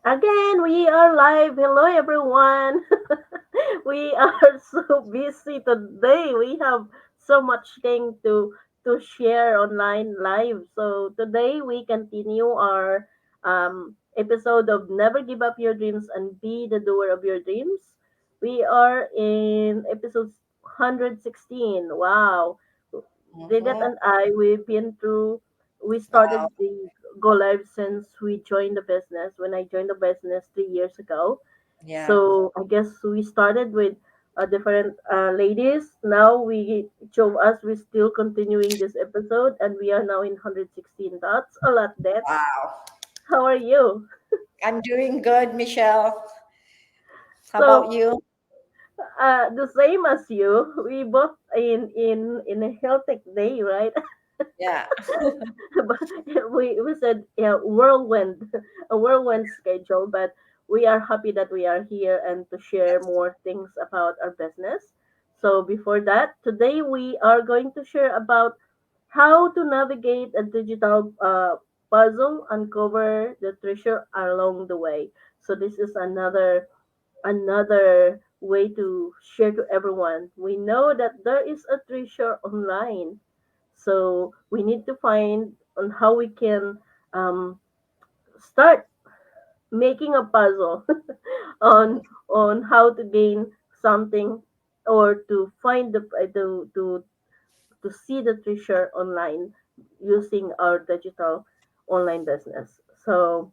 Again, we are live. Hello, everyone. We are so busy today. We have so much thing to share online live. So today we continue our episode of Never Give Up Your Dreams and Be the Doer of Your Dreams. We are in episode 116. Wow. Didet Hmm. and I, we've been through, we Wow. started the Go Live since we joined the business, when I joined the business 3 years ago. Yeah. So I guess we started with different ladies. Now we show us we're still continuing this episode and we are now in 116. That's a lot, that. Wow. How are you? I'm doing good, Michelle. How So about you? the same as you. We both in a healthy day, right? Yeah. But we said, yeah, whirlwind, a whirlwind schedule, but we are happy that we are here and to share Yes. more things about our business. So before that, today we are going to share about how to navigate a digital puzzle, uncover the treasure along the way. So this is another way to share to everyone. We know that there is a treasure online, so we need to find on how we can um, start making a puzzle on how to gain something or to find the to see the treasure online using our digital online business. So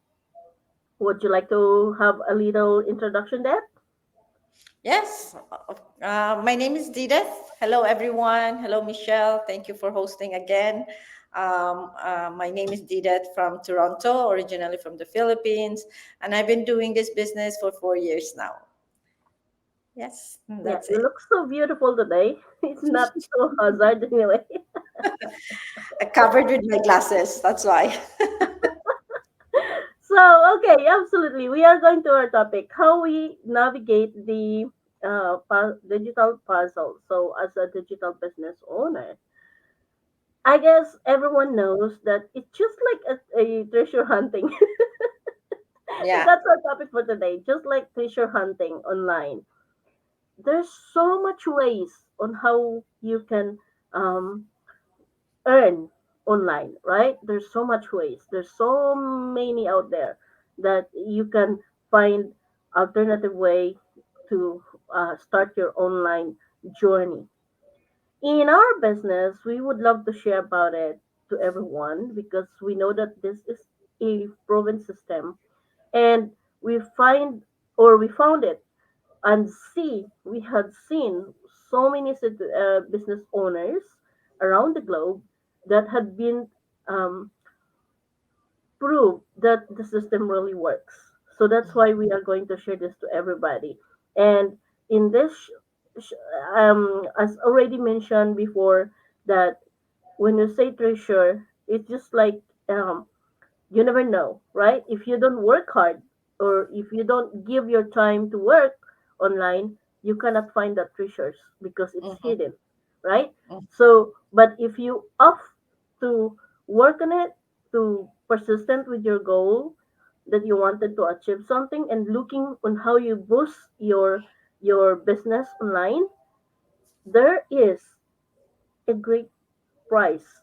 would you like to have a little introduction there? Yes. My name is Dideth. Hello, everyone. Hello, Michelle. Thank you for hosting again. My name is Dideth from Toronto, originally from the Philippines, and I've been doing this business for 4 years now. Yes, Yeah, that's you it. look so beautiful today. It's not so hazard anyway. I covered with my glasses. That's why. So, okay, absolutely. We are going to our topic, how we navigate the digital puzzle. So, as a digital business owner, I guess everyone knows that it's just like a treasure hunting. And Yeah. that's our topic for today, just like treasure hunting online. There's so much ways on how you can um, earn online, right? There's so much ways. There's so many out there that you can find alternative way to start your online journey. In our business, we would love to share about it to everyone because we know that this is a proven system and we found it and we had seen so many business owners around the globe that had been um, proved that the system really works. So that's why we are going to share this to everybody. And in this, sh- as already mentioned before, that when you say treasure, it's just like you never know, right? If you don't work hard or if you don't give your time to work online, you cannot find that treasures because it's Mm-hmm. hidden, right? So, but if you opt to work on it, to persistent with your goal that you wanted to achieve something and looking on how you boost your business online, there is a great price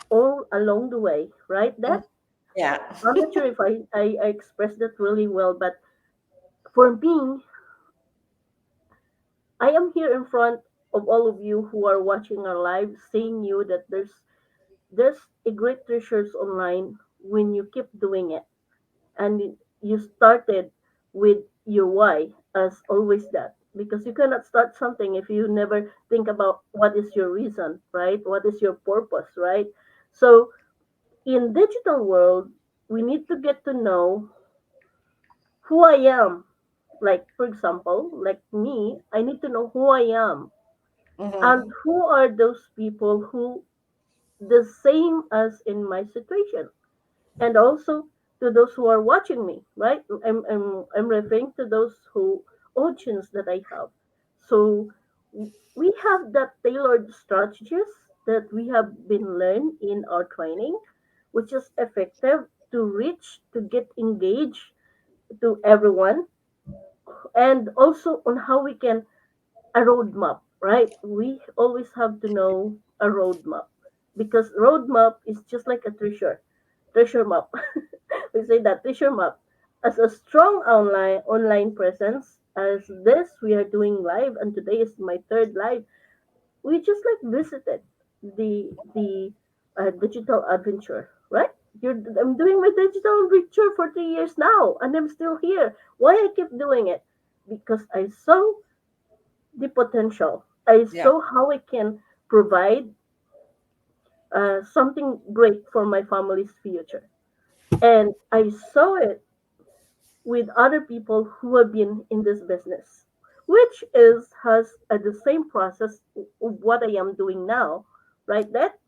all along the way, right? Mm-hmm. That Yeah. I'm not sure if I expressed that really well, but for me, I am here in front of all of you who are watching our live, saying you that there's a great treasures online when you keep doing it, and you started with your why as always that because you cannot start something if you never think about what is your reason, right? What is your purpose, right? So in digital world, we need to get to know who I am. Like, for example, like me, I need to know who I am and Mm-hmm. who are those people who the same as in my situation. And also to those who are watching me, right? I'm referring to those who audience that I have. So we have that tailored strategies that we have been learned in our training, which is effective to reach, to get engaged to everyone, and also on how we can a roadmap, right? We always have to know a roadmap because roadmap is just like a treasure map. We say that treasure map as a strong online presence. As this, we are doing live, and today is my third live. We just like visited the digital adventure, right? I'm doing my digital adventure for 3 years now, and I'm still here. Why I keep doing it? Because I saw the potential. I Yeah. saw how I can provide something great for my family's future. And I saw it with other people who have been in this business, which is has the same process of what I am doing now, right? That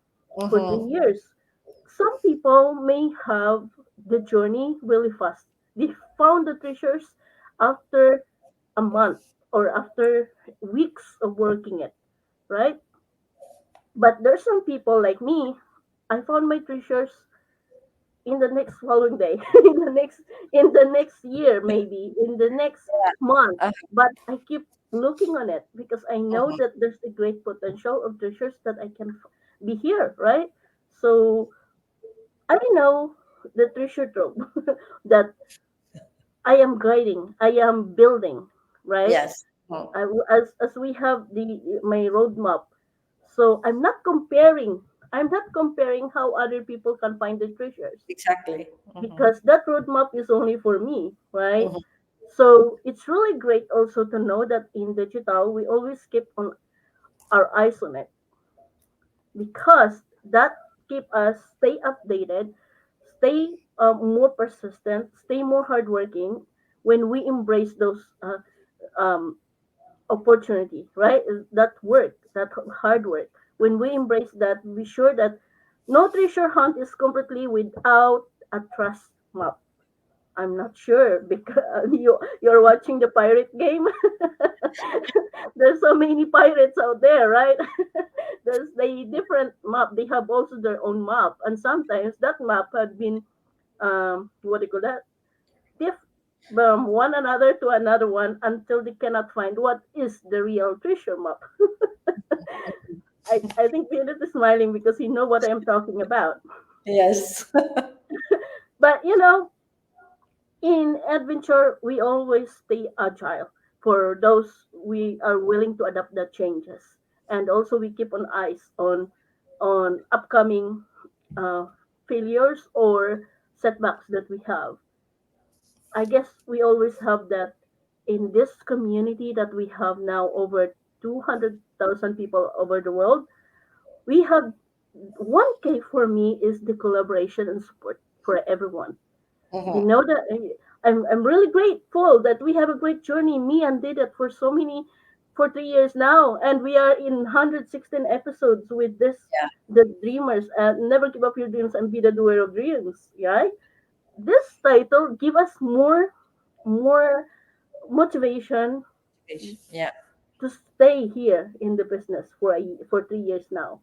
for three Mm-hmm. years. Some people may have the journey really fast. They found the treasures after a month or after weeks of working it, right? But there's some people like me. I found my treasures in the next following day, in the next year, maybe in the next month. Uh, But I keep looking on it because I know mhm. that there's a great potential of treasures that I can be here, right? So I know the treasure trove that I am guiding, I am building, right? Yes. Mm. As we have the my roadmap. So I'm not comparing how other people can find the treasures Exactly. Mm-hmm. because that roadmap is only for me, right? Mm-hmm. So it's really great also to know that in digital we always keep on our eyes on it because that keep us stay updated, stay more persistent, stay more hardworking when we embrace those um, opportunity, right? That work, that hard work. When we embrace that, be sure that no treasure hunt is completely without a trust map. I'm not sure because you're watching the pirate game. There's so many pirates out there, right? There's the different map. They have also their own map, and sometimes that map had been what do you call that? Diff from one another to another one until they cannot find what is the real treasure map. I think Peanut is smiling because he know what I'm talking about. Yes. But in adventure, we always stay agile for those we are willing to adapt the changes, and also we keep an eyes on upcoming uh, failures or setbacks that we have. I guess we always have that in this community that we have now over 200,000 people over the world. We have 1K for me is the collaboration and support for everyone. You Mm-hmm. know that I'm really grateful that we have a great journey. Me and did it for 3 years now, and we are in 116 episodes with this Yeah. the dreamers. Never give up your dreams and be the doer of dreams. Right? This title give us more motivation Yeah. to stay here in the business for 3 years now.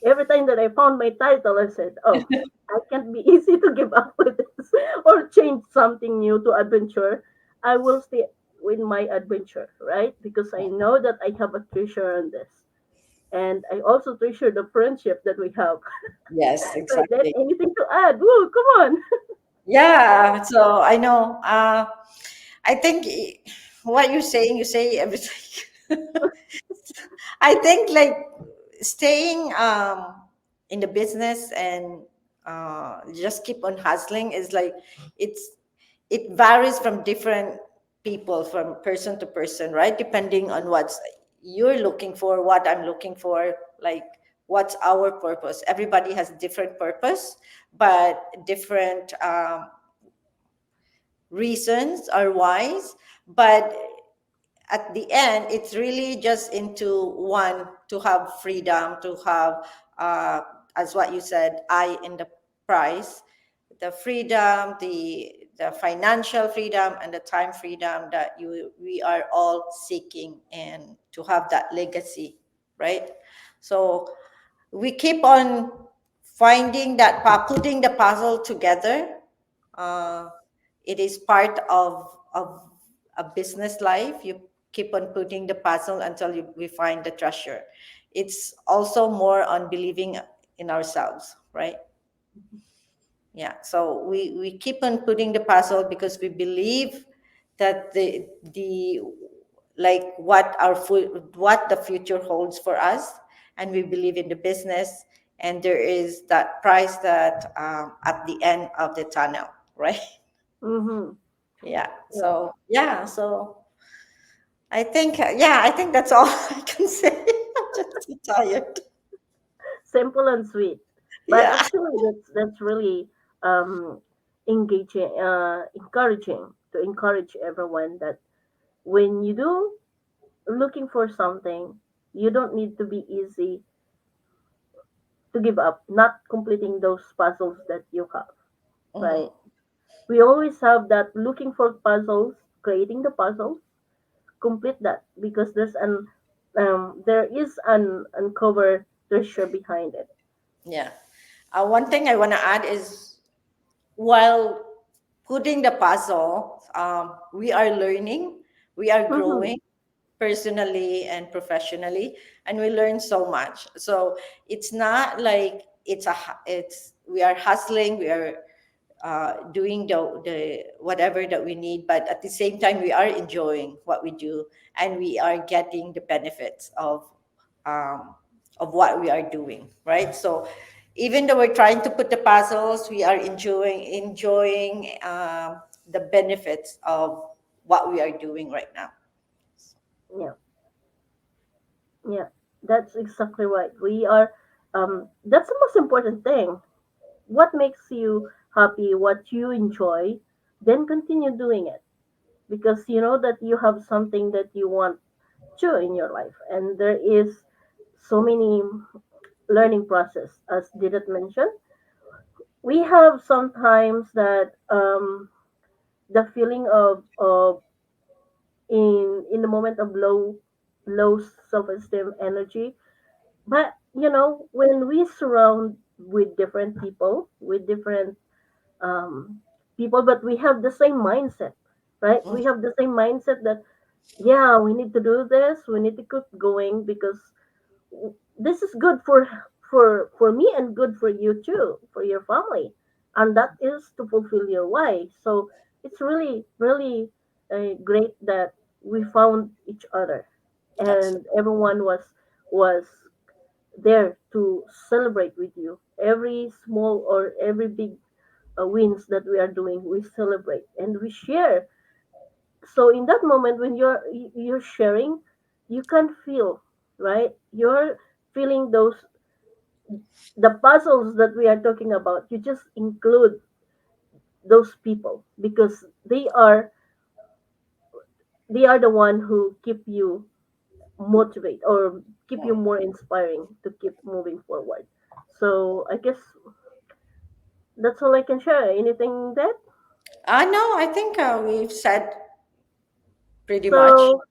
Every time that I found my title, I said, "Oh, I can't be easy to give up with this or change something new to adventure. I will stay with my adventure, right? Because I know that I have a treasure on this, and I also treasure the friendship that we have." Yes. Right? Then Exactly. anything to add? Woo, come on. Yeah. So I know. I think what you're saying, you say everything. I think like staying in the business and just keep on hustling is like it's it varies from different people, from person to person, right? Depending on what you're looking for, what I'm looking for, like what's our purpose. Everybody has different purpose, but different reasons are wise. But at the end, it's really just into one, to have freedom, to have, uh, as what you said, I in the price, the freedom, the financial freedom, and the time freedom that you we are all seeking, and to have that legacy, right? So we keep on finding that putting the puzzle together. Uh, it is part of a business life. You keep on putting the puzzle until we find the treasure. It's also more on believing in ourselves, right? Yeah, so we keep on putting the puzzle because we believe that the like what the future holds for us, and we believe in the business, and there is that price that at the end of the tunnel, right? Mm-hmm. Yeah, Yeah. so yeah, so I think that's all I can say. I'm just too tired. Simple and sweet. But Yeah. actually, that's really um, engaging, encouraging to encourage everyone that when you do looking for something, you don't need to be easy to give up, not completing those puzzles that you have, right? Hmm. We always have that looking for puzzles, creating the puzzles, complete that because there is an uncover treasure behind it. Yeah. One thing I want to add is, while putting the puzzle, we are learning, we are Mm-hmm. growing personally and professionally, and we learn so much. So it's not like it's we are hustling, we are doing the whatever that we need, but at the same time we are enjoying what we do, and we are getting the benefits um, of what we are doing, right? So even though we're trying to put the puzzles, we are enjoying the benefits of what we are doing right now. Yeah, yeah, that's exactly right. We are. That's the most important thing. What makes you happy, what you enjoy, then continue doing it because you know that you have something that you want to in your life, and there is so many learning process as Didit mentioned. We have sometimes that the feeling of in the moment of low self-esteem energy, but you know when we surround with different people with different um, people, but we have the same mindset, right? Mhm. We have the same mindset that yeah, we need to do this, we need to keep going because this is good for me and good for you too, for your family, and that is to fulfill your why. So it's really great that we found each other That's and everyone was there to celebrate with you every small or every big wins that we are doing. We celebrate and we share. So in that moment when you're sharing, you can feel, right? You're feeling those the puzzles that we are talking about. You just include those people because they are the one who keep you motivate or keep you more inspiring to keep moving forward. So I guess that's all I can share. Anything that? no, I think we've said pretty much. So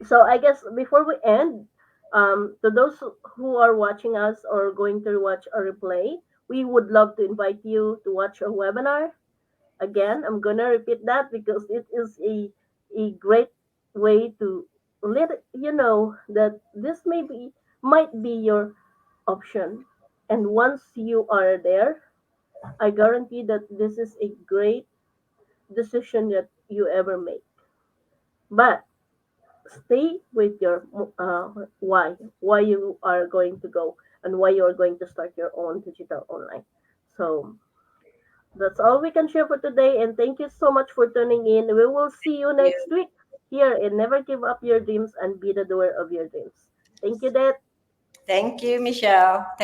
so I guess before we end, to those who are watching us or going to watch a replay, we would love to invite you to watch our webinar. Again, I'm gonna repeat that because it is a great way to let you know that this might be your option. And once you are there, I guarantee that this is a great decision that you ever make. But stay with your why you are going to go and why you are going to start your own digital online. So that's all we can share for today, and thank you so much for tuning in. We will see you next week here in Never Give Up Your Dreams and Be the Doer of Your Dreams. Thank you, Dad. Thank you, Michelle. Thank you,